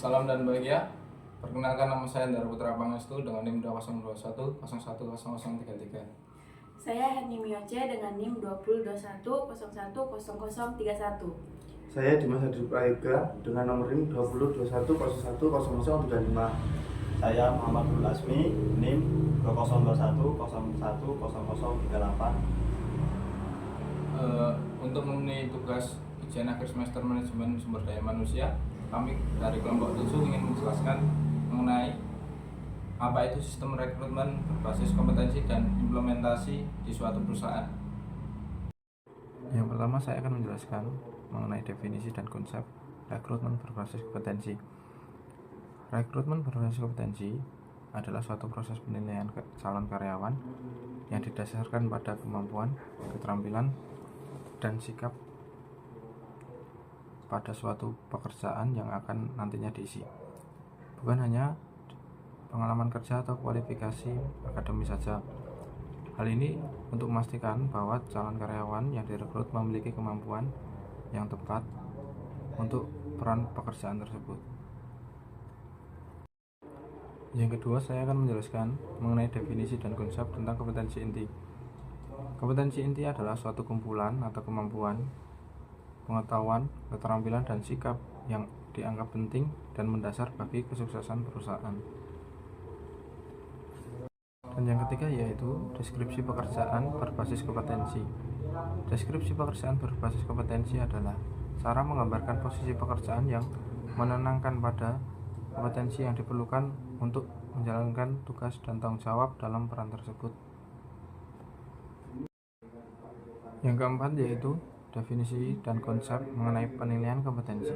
Salam dan bahagia. Perkenalkan, nama saya Andara Putra Pangestu dengan NIM 2021 010033. Saya Herni Mioce dengan NIM 2021 010031. Saya Dimas Hadi Prayoga dengan nomor NIM 2021010035. Saya Muhammad Nurul Asmi, NIM 2021010038. Untuk memenuhi tugas ujian akhir semester manajemen sumber daya manusia, kami dari kelompok 7 ingin menjelaskan mengenai apa itu sistem rekrutmen berbasis kompetensi dan implementasi di suatu perusahaan. Yang pertama, saya akan menjelaskan mengenai definisi dan konsep rekrutmen berbasis kompetensi. Rekrutmen berbasis kompetensi adalah suatu proses penilaian calon karyawan yang didasarkan pada kemampuan, keterampilan, dan sikap pada suatu pekerjaan yang akan nantinya diisi. Bukan hanya pengalaman kerja atau kualifikasi akademis saja. Hal ini untuk memastikan bahwa calon karyawan yang direkrut memiliki kemampuan yang tepat untuk peran pekerjaan tersebut. Yang kedua, saya akan menjelaskan mengenai definisi dan konsep tentang kompetensi inti. Kompetensi inti adalah suatu kumpulan atau kemampuan, pengetahuan, keterampilan, dan sikap yang dianggap penting dan mendasar bagi kesuksesan perusahaan. Dan yang ketiga yaitu deskripsi pekerjaan berbasis kompetensi. Deskripsi pekerjaan berbasis kompetensi adalah cara menggambarkan posisi pekerjaan yang menenangkan pada kompetensi yang diperlukan untuk menjalankan tugas dan tanggung jawab dalam peran tersebut. Yang keempat yaitu definisi dan konsep mengenai penilaian kompetensi.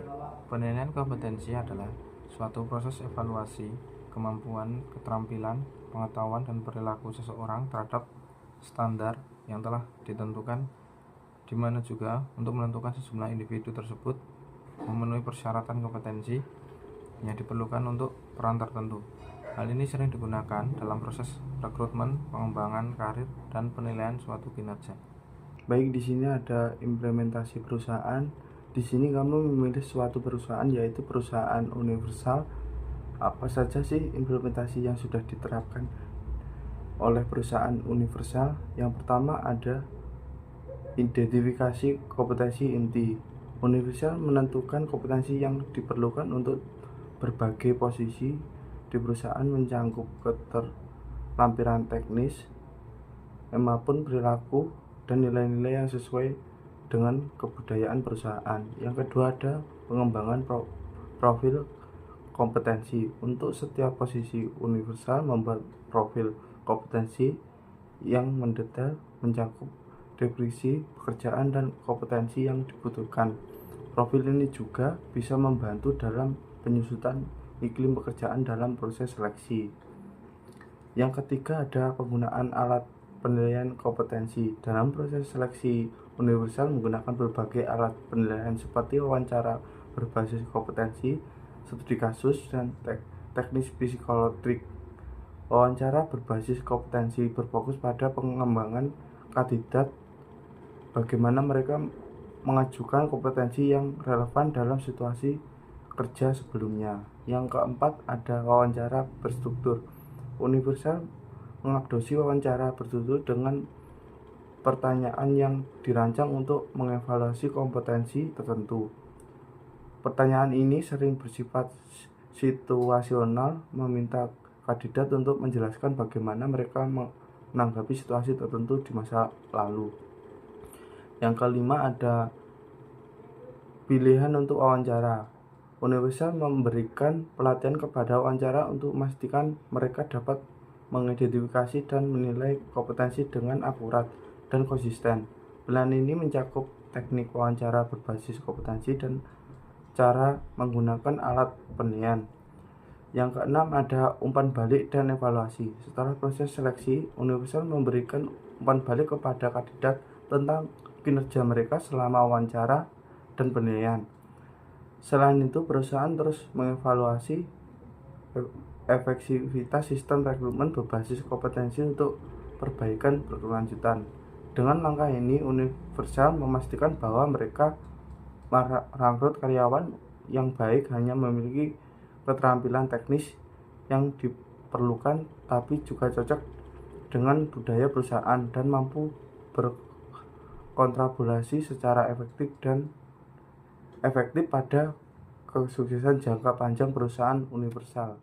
Penilaian kompetensi adalah suatu proses evaluasi kemampuan, keterampilan, pengetahuan, dan perilaku seseorang terhadap standar yang telah ditentukan, di mana juga untuk menentukan sejumlah individu tersebut memenuhi persyaratan kompetensi yang diperlukan untuk peran tertentu. Hal ini sering digunakan dalam proses rekrutmen, pengembangan karir, dan penilaian suatu kinerja. Baik, di sini ada implementasi perusahaan. Di sini kamu memilih suatu perusahaan, yaitu perusahaan universal. Apa saja sih implementasi yang sudah diterapkan oleh perusahaan universal? Yang pertama ada identifikasi kompetensi inti. Universal menentukan kompetensi yang diperlukan untuk berbagai posisi di perusahaan, mencangkup keterampilan teknis maupun perilaku dan nilai-nilai yang sesuai dengan kebudayaan perusahaan. Yang kedua ada pengembangan profil kompetensi. Untuk setiap posisi universal membuat profil kompetensi yang mendetail mencangkup deskripsi pekerjaan dan kompetensi yang dibutuhkan. Profil ini juga bisa membantu dalam penyusunan iklim pekerjaan dalam proses seleksi. Yang ketiga ada penggunaan alat penilaian kompetensi. Dalam proses seleksi universal menggunakan berbagai alat penilaian seperti wawancara berbasis kompetensi, studi kasus, dan teknis psikologi. Wawancara berbasis kompetensi berfokus pada pengembangan kandidat, bagaimana mereka mengajukan kompetensi yang relevan dalam situasi kerja sebelumnya. Yang keempat ada wawancara berstruktur. Universal mengadopsi wawancara berstruktur dengan pertanyaan yang dirancang untuk mengevaluasi kompetensi tertentu. Pertanyaan ini sering bersifat situasional, meminta kandidat untuk menjelaskan bagaimana mereka menanggapi situasi tertentu di masa lalu. Yang kelima ada pilihan untuk wawancara. Universal memberikan pelatihan kepada wawancara untuk memastikan mereka dapat mengidentifikasi dan menilai kompetensi dengan akurat dan konsisten. Pilihan ini mencakup teknik wawancara berbasis kompetensi dan cara menggunakan alat penilaian. Yang keenam ada umpan balik dan evaluasi. Setelah proses seleksi, Universal memberikan umpan balik kepada kandidat tentang kinerja mereka selama wawancara dan penilaian. Selain itu, perusahaan terus mengevaluasi efektivitas sistem rekrutmen berbasis kompetensi untuk perbaikan berkelanjutan. Dengan langkah ini, Universal memastikan bahwa mereka merekrut karyawan yang baik hanya memiliki keterampilan teknis yang diperlukan, tapi juga cocok dengan budaya perusahaan dan mampu berkontribusi secara efektif pada kesuksesan jangka panjang perusahaan universal.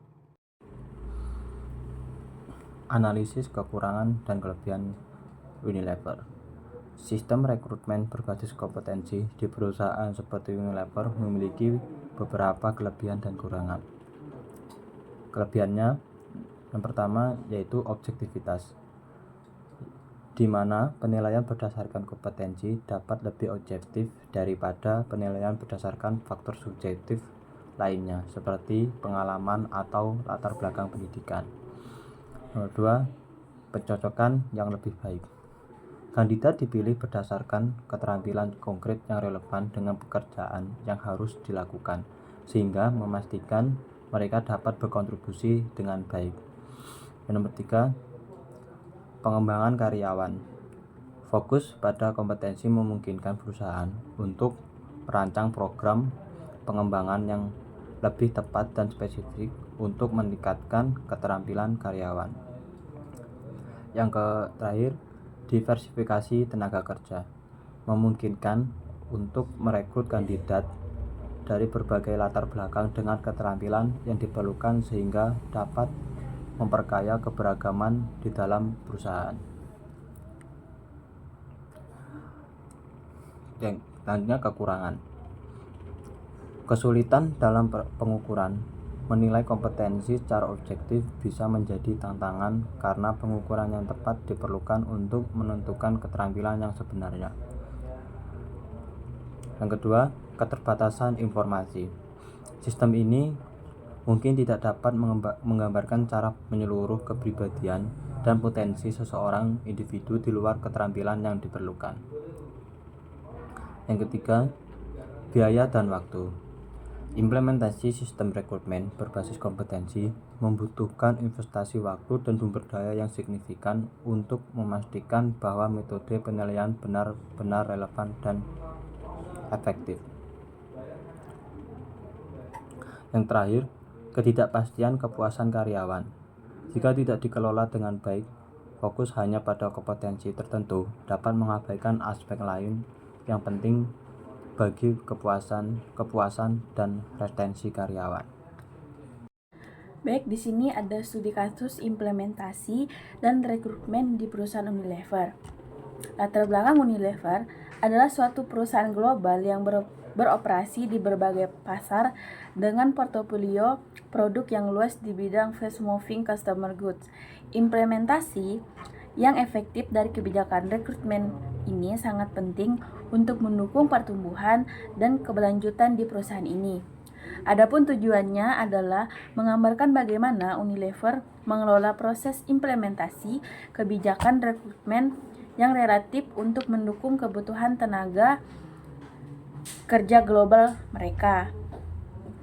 Analisis kekurangan dan kelebihan Unilever. Sistem rekrutmen berbasis kompetensi di perusahaan seperti Unilever memiliki beberapa kelebihan dan kekurangan. Kelebihannya yang pertama yaitu objektivitas, di mana penilaian berdasarkan kompetensi dapat lebih objektif daripada penilaian berdasarkan faktor subjektif lainnya seperti pengalaman atau latar belakang pendidikan. Nomor 2, pencocokan yang lebih baik. Kandidat dipilih berdasarkan keterampilan konkret yang relevan dengan pekerjaan yang harus dilakukan, sehingga memastikan mereka dapat berkontribusi dengan baik. Dan nomor 3, pengembangan karyawan. Fokus pada kompetensi memungkinkan perusahaan untuk merancang program pengembangan yang lebih tepat dan spesifik untuk meningkatkan keterampilan karyawan. Yang terakhir, diversifikasi tenaga kerja, memungkinkan untuk merekrut kandidat dari berbagai latar belakang dengan keterampilan yang diperlukan sehingga dapat memperkaya keberagaman di dalam perusahaan. Yang selanjutnya, kekurangan. Kesulitan dalam pengukuran. Menilai kompetensi secara objektif bisa menjadi tantangan karena pengukuran yang tepat diperlukan untuk menentukan keterampilan yang sebenarnya. Yang kedua, keterbatasan informasi. Sistem ini mungkin tidak dapat menggambarkan cara menyeluruh kepribadian dan potensi seseorang individu di luar keterampilan yang diperlukan. Yang ketiga, biaya dan waktu. Implementasi sistem rekrutmen berbasis kompetensi membutuhkan investasi waktu dan sumber daya yang signifikan untuk memastikan bahwa metode penilaian benar-benar relevan dan efektif. Yang terakhir, ketidakpastian kepuasan karyawan. Jika tidak dikelola dengan baik, fokus hanya pada kompetensi tertentu dapat mengabaikan aspek lain yang penting bagi kepuasan dan retensi karyawan. Baik, di sini ada studi kasus implementasi dan rekrutmen di perusahaan Unilever. Latar belakang Unilever adalah suatu perusahaan global yang beroperasi di berbagai pasar dengan portofolio produk yang luas di bidang fast moving consumer goods. Implementasi yang efektif dari kebijakan rekrutmen ini sangat penting untuk mendukung pertumbuhan dan keberlanjutan di perusahaan ini. Adapun tujuannya adalah menggambarkan bagaimana Unilever mengelola proses implementasi kebijakan rekrutmen yang relatif untuk mendukung kebutuhan tenaga kerja global mereka.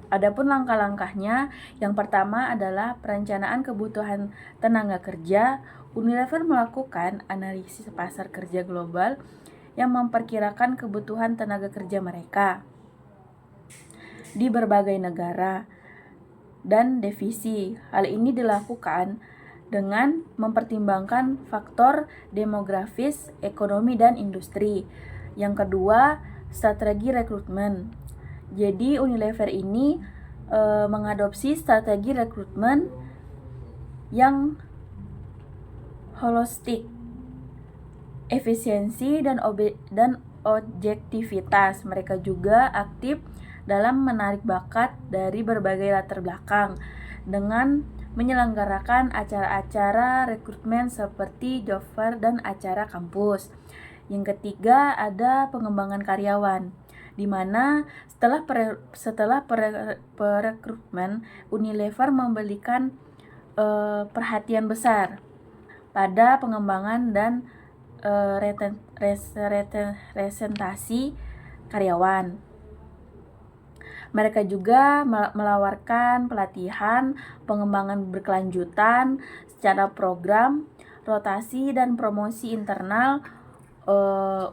Adapun langkah-langkahnya, yang pertama adalah perencanaan kebutuhan tenaga kerja. Unilever melakukan analisis pasar kerja global yang memperkirakan kebutuhan tenaga kerja mereka di berbagai negara dan divisi. Hal ini dilakukan dengan mempertimbangkan faktor demografis, ekonomi, dan industri. Yang kedua, strategi rekrutmen. Jadi Unilever ini mengadopsi strategi rekrutmen yang holistik, efisiensi dan objektivitas. Mereka juga aktif dalam menarik bakat dari berbagai latar belakang dengan menyelenggarakan acara-acara rekrutmen seperti job fair dan acara kampus. Yang ketiga ada pengembangan karyawan, di mana setelah perekrutmen Unilever memberikan perhatian besar pada pengembangan dan representasi karyawan. Mereka juga menawarkan pelatihan, pengembangan berkelanjutan secara program, rotasi dan promosi internal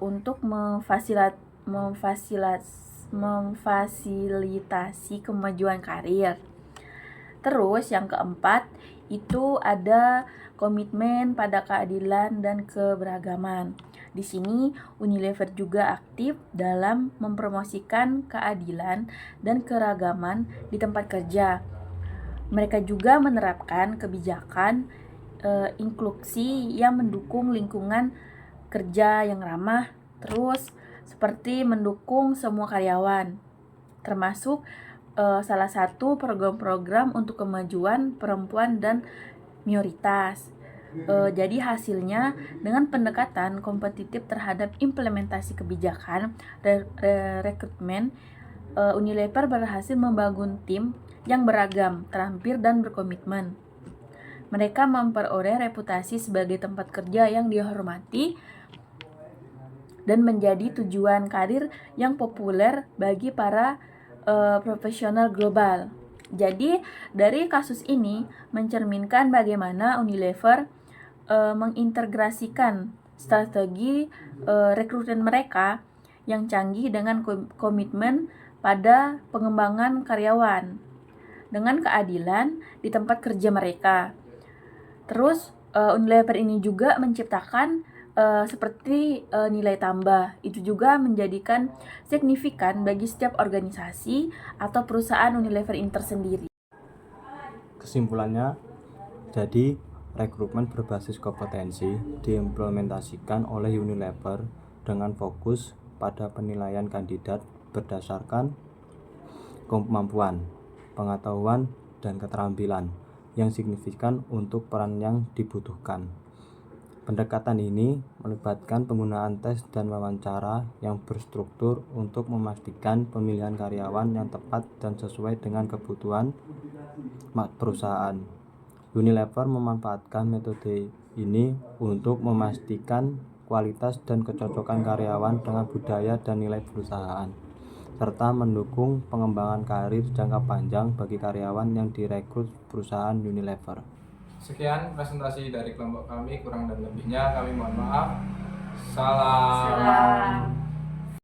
untuk memfasilitasi kemajuan karir. Terus yang keempat itu ada komitmen pada keadilan dan keberagaman. Di sini Unilever juga aktif dalam mempromosikan keadilan dan keragaman di tempat kerja. Mereka juga menerapkan kebijakan inklusi yang mendukung lingkungan kerja yang ramah, terus seperti mendukung semua karyawan, termasuk salah satu program-program untuk kemajuan perempuan dan minoritas. Jadi hasilnya dengan pendekatan kompetitif terhadap implementasi kebijakan rekrutmen, Unilever berhasil membangun tim yang beragam, terampil dan berkomitmen. Mereka memperoleh reputasi sebagai tempat kerja yang dihormati dan menjadi tujuan karir yang populer bagi para profesional global. Jadi dari kasus ini mencerminkan bagaimana Unilever mengintegrasikan strategi rekrutmen mereka yang canggih dengan komitmen pada pengembangan karyawan dengan keadilan di tempat kerja mereka. Terus Unilever ini juga menciptakan seperti nilai tambah. Itu juga menjadikan signifikan bagi setiap organisasi atau perusahaan Unilever ini tersendiri. Kesimpulannya, jadi rekrutmen berbasis kompetensi diimplementasikan oleh Unilever dengan fokus pada penilaian kandidat berdasarkan kemampuan, pengetahuan, dan keterampilan yang signifikan untuk peran yang dibutuhkan. Pendekatan ini melibatkan penggunaan tes dan wawancara yang berstruktur untuk memastikan pemilihan karyawan yang tepat dan sesuai dengan kebutuhan perusahaan. Unilever memanfaatkan metode ini untuk memastikan kualitas dan kecocokan karyawan dengan budaya dan nilai perusahaan, serta mendukung pengembangan karir jangka panjang bagi karyawan yang direkrut perusahaan Unilever. Sekian presentasi dari kelompok kami, kurang dan lebihnya kami mohon maaf. Salam.